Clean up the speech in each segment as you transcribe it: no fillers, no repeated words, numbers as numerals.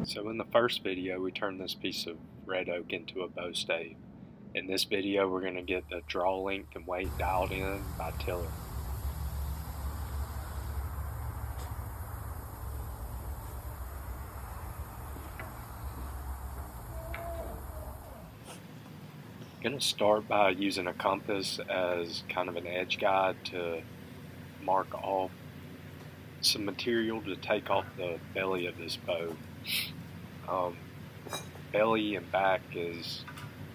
So in the first video, we turned this piece of red oak into a bow stave. In this video, we're going to get the draw length and weight dialed in by Tillering. I'm going to start by using a compass as kind of an edge guide to mark off some material to take off the belly of this bow. Belly and back is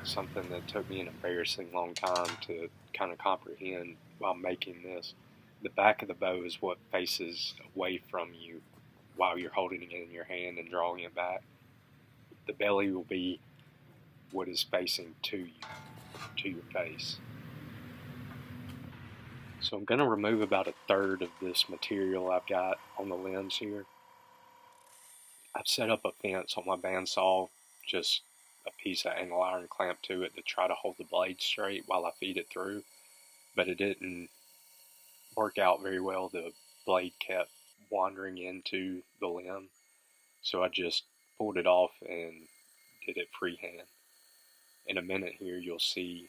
something that took me an embarrassing long time to kind of comprehend while making this. The back of the bow is what faces away from you while you're holding it in your hand and drawing it back. The belly will be what is facing to you, to your face. So I'm going to remove about a third of this material I've got on the limbs here. I've set up a fence on my bandsaw, just a piece of angle iron clamped to it to try to hold the blade straight while I feed it through, but it didn't work out very well. The blade kept wandering into the limb, so I just pulled it off and did it freehand. In a minute here you'll see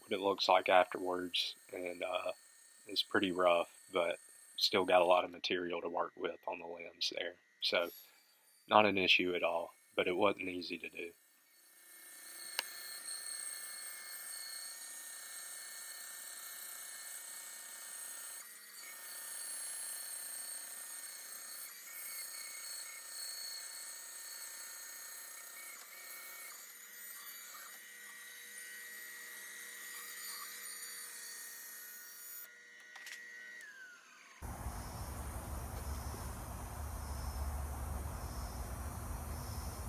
what it looks like afterwards, and it's pretty rough, but still got a lot of material to work with on the limbs there, so not an issue at all, but it wasn't easy to do.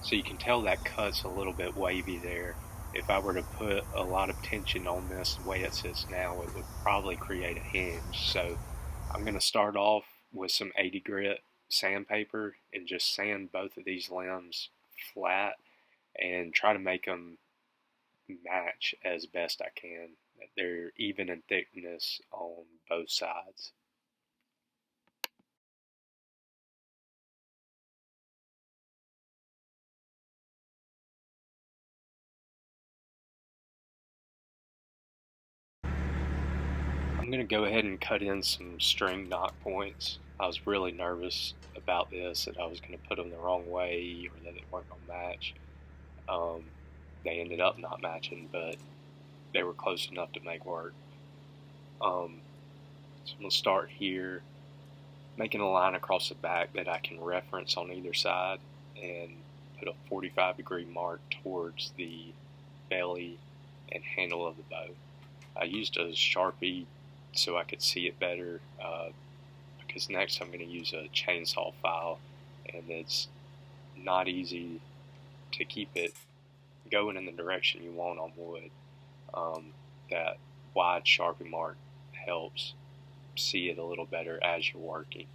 So you can tell that cut's a little bit wavy there. If I were to put a lot of tension on this the way it sits now, it would probably create a hinge. So I'm going to start off with some 80 grit sandpaper and just sand both of these limbs flat and try to make them match as best I can. They're even in thickness on both sides. I'm going to go ahead and cut in some string knot points. I was really nervous about this, that I was going to put them the wrong way or that they weren't going to match. They ended up not matching, but they were close enough to make work. So I'm going to start here, making a line across the back that I can reference on either side and put a 45-degree mark towards the belly and handle of the bow. I used a Sharpie so I could see it better, because next I'm going to use a chainsaw file, and it's not easy to keep it going in the direction you want on wood. That wide Sharpie mark helps see it a little better as you're working.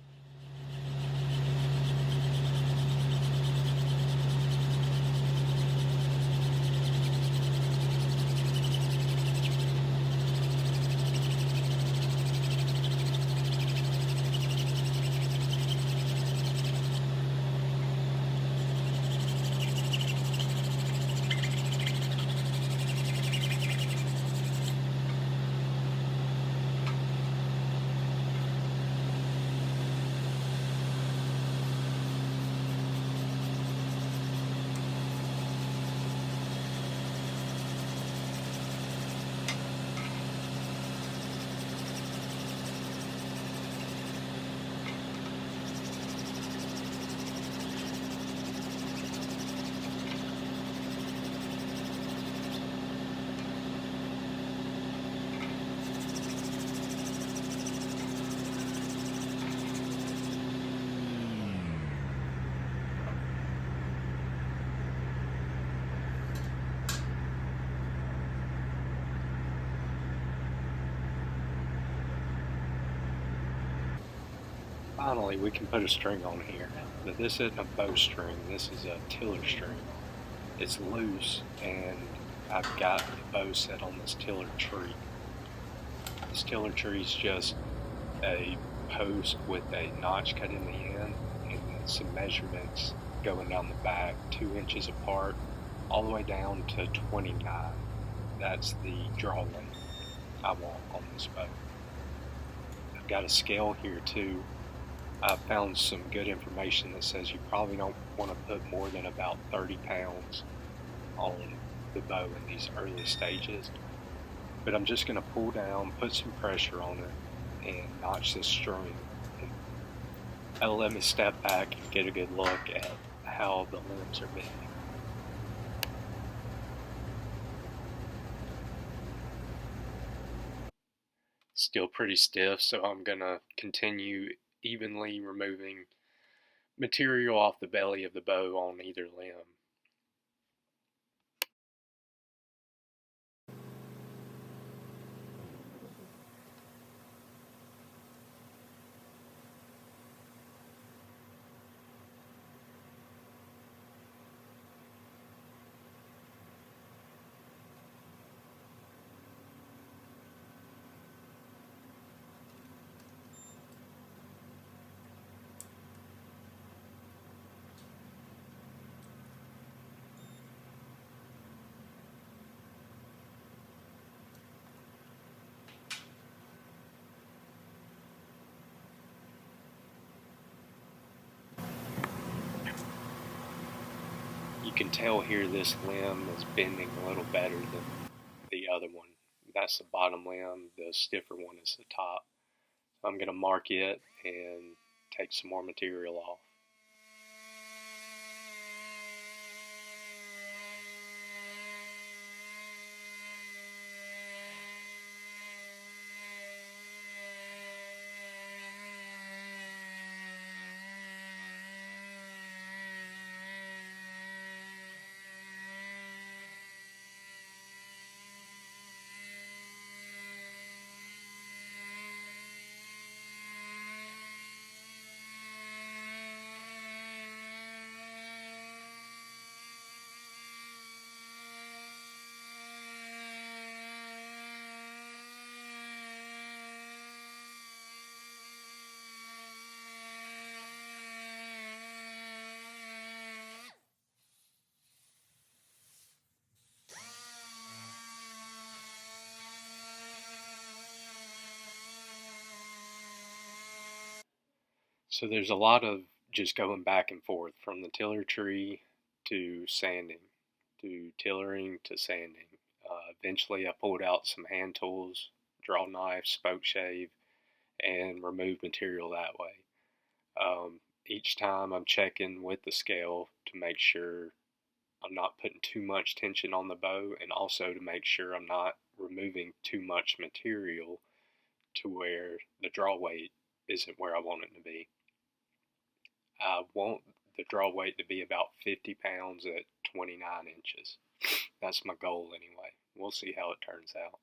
Finally, we can put a string on here. But this isn't a bowstring, this is a tiller string. It's loose, and I've got the bow set on this tiller tree. This tiller tree is just a post with a notch cut in the end and then some measurements going down the back 2 inches apart, all the way down to 29. That's the draw weight I want on this bow. I've got a scale here too. I found some good information that says you probably don't want to put more than about 30 pounds on the bow in these early stages. But I'm just going to pull down, put some pressure on it, and notch this string. And that'll let me step back and get a good look at how the limbs are bending. Still pretty stiff, so I'm going to continue evenly removing material off the belly of the bow on either limb. You can tell here this limb is bending a little better than the other one. That's the bottom limb, the stiffer one is the top. I'm going to mark it and take some more material off. So there's a lot of just going back and forth from the tiller tree to sanding, to tillering to sanding. Eventually I pulled out some hand tools, draw knife, spoke shave, and remove material that way. Each time I'm checking with the scale to make sure I'm not putting too much tension on the bow, and also to make sure I'm not removing too much material to where the draw weight isn't where I want it to be. I want the draw weight to be about 50 pounds at 29 inches. That's my goal anyway. We'll see how it turns out.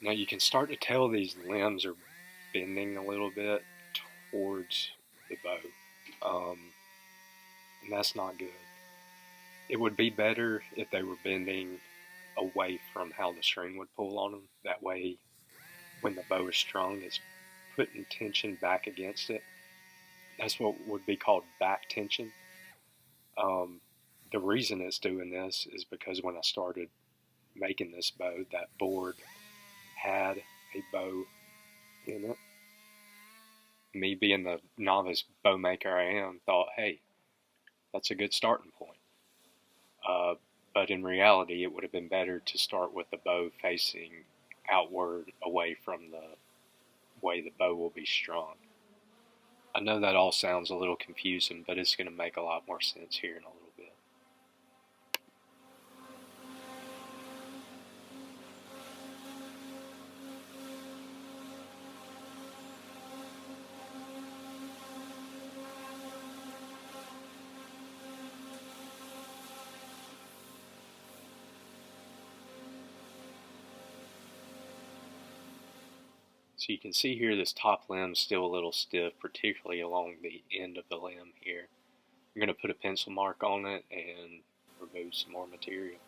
Now you can start to tell these limbs are bending a little bit towards the bow, and that's not good. It would be better if they were bending away from how the string would pull on them. That way, when the bow is strung, it's putting tension back against it. That's what would be called back tension. Um, the reason it's doing this is because when I started making this bow, that board had a bow in it. me being the novice bow maker I am, thought, hey, that's a good starting point. But in reality, it would have been better to start with the bow facing outward away from the way the bow will be strung. I know that all sounds a little confusing, but it's going to make a lot more sense here in a little bit. So you can see here this top limb is still a little stiff, particularly along the end of the limb here. I'm going to put a pencil mark on it and remove some more material.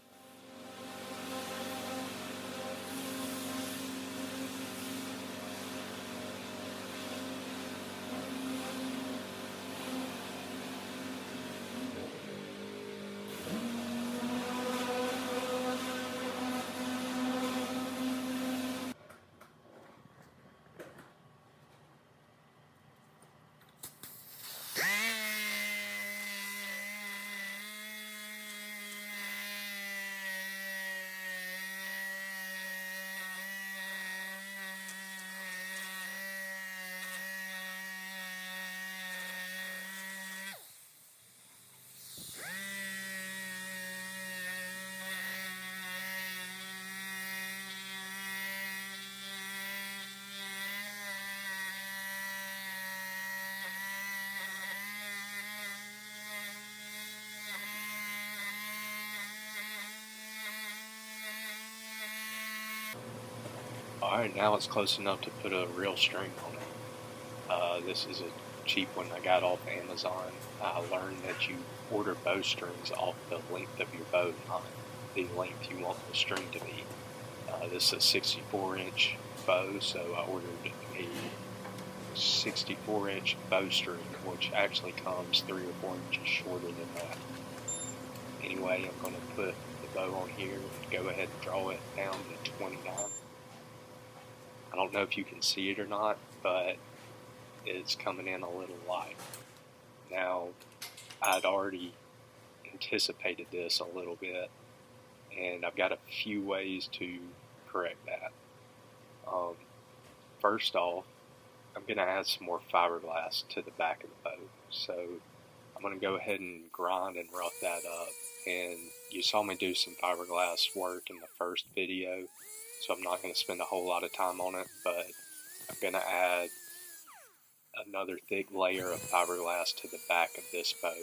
Alright, now it's close enough to put a real string on it. This is a cheap one I got off Amazon. I learned that you order bowstrings off the length of your bow, not the length you want the string to be. This is a 64-inch bow, so I ordered a 64-inch bowstring, which actually comes 3 or 4 inches shorter than that. Anyway, I'm going to put the bow on here and go ahead and draw it down to 29. I don't know if you can see it or not, but it's coming in a little light. Now, I'd already anticipated this a little bit, and I've got a few ways to correct that. First off, I'm going to add some more fiberglass to the back of the bow. So I'm going to go ahead and grind and rough that up. And you saw me do some fiberglass work in the first video, so I'm not going to spend a whole lot of time on it, but I'm going to add another thick layer of fiberglass to the back of this bow.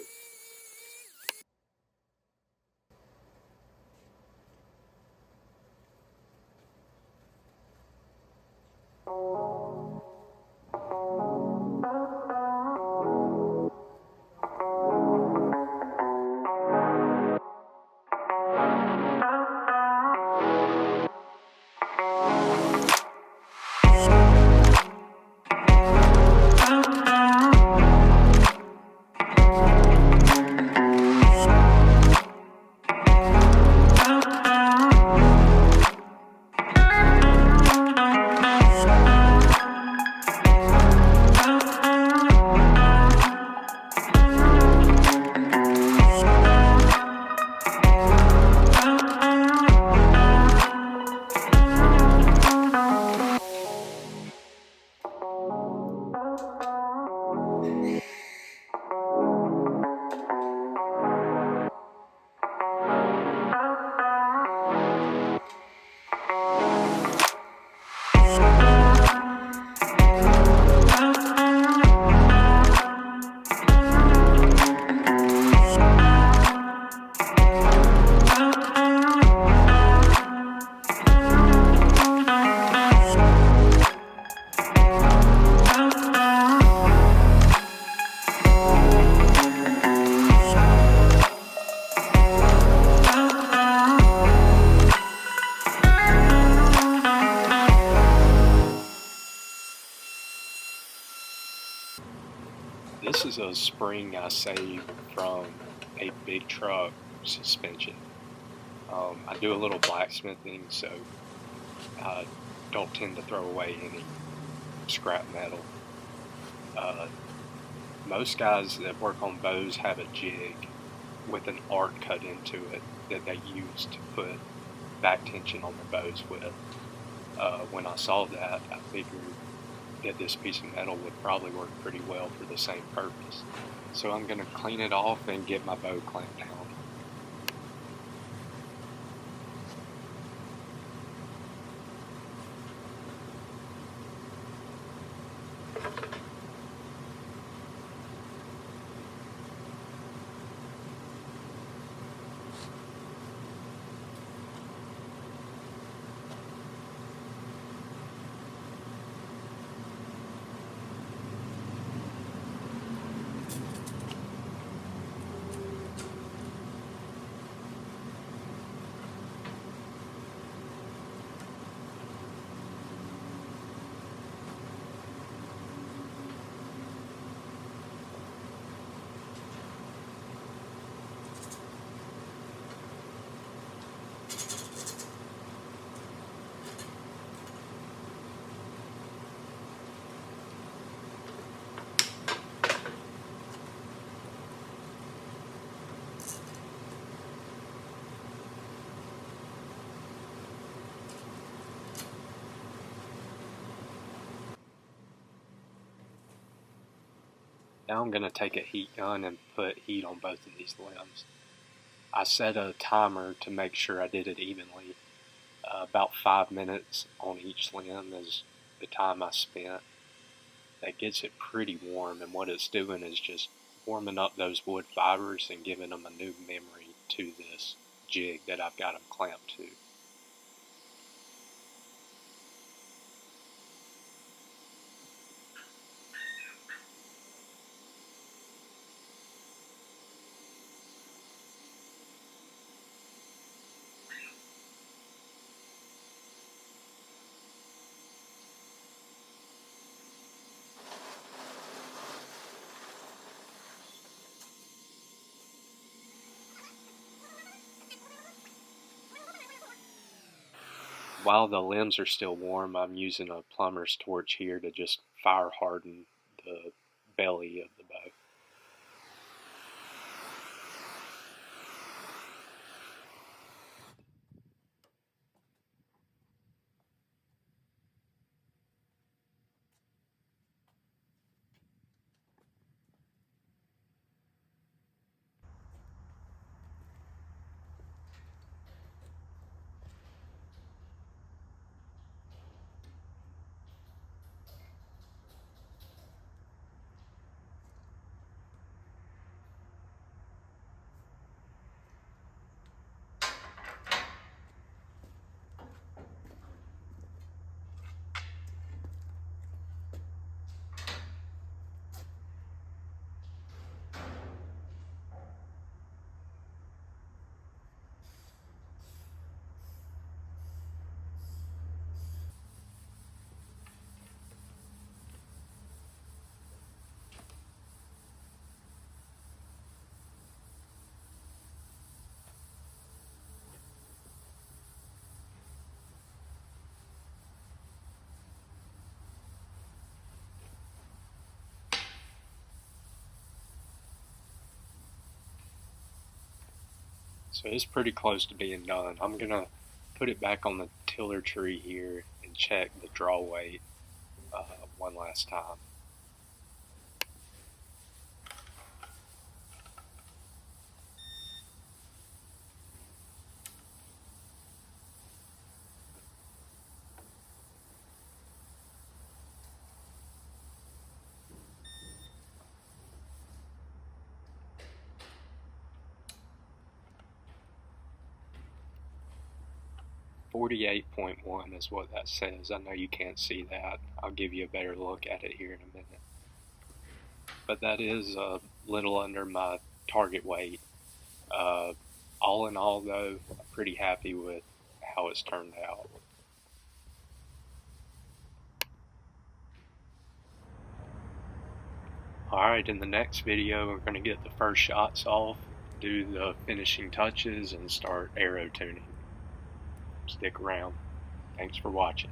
This is a spring I saved from a big truck suspension. I do a little blacksmithing, so I don't tend to throw away any scrap metal. Most guys that work on bows have a jig with an arc cut into it that they use to put back tension on their bows with. When I saw that, I figured that this piece of metal would probably work pretty well for the same purpose. So I'm going to clean it off and get my bow clamped down. Now I'm going to take a heat gun and put heat on both of these limbs. I set a timer to make sure I did it evenly. About 5 minutes on each limb is the time I spent. That gets it pretty warm, and what it's doing is just warming up those wood fibers and giving them a new memory to this jig that I've got them clamped to. While the limbs are still warm, I'm using a plumber's torch here to just fire harden the belly of the bow. So it's pretty close to being done. I'm going to put it back on the tiller tree here and check the draw weight one last time. .48 is what that says. I know you can't see that. I'll give you a better look at it here in a minute. But that is a little under my target weight. All in all, though, I'm pretty happy with how it's turned out. Alright, in the next video, we're going to get the first shots off, do the finishing touches, and start arrow tuning. Stick around. Thanks for watching.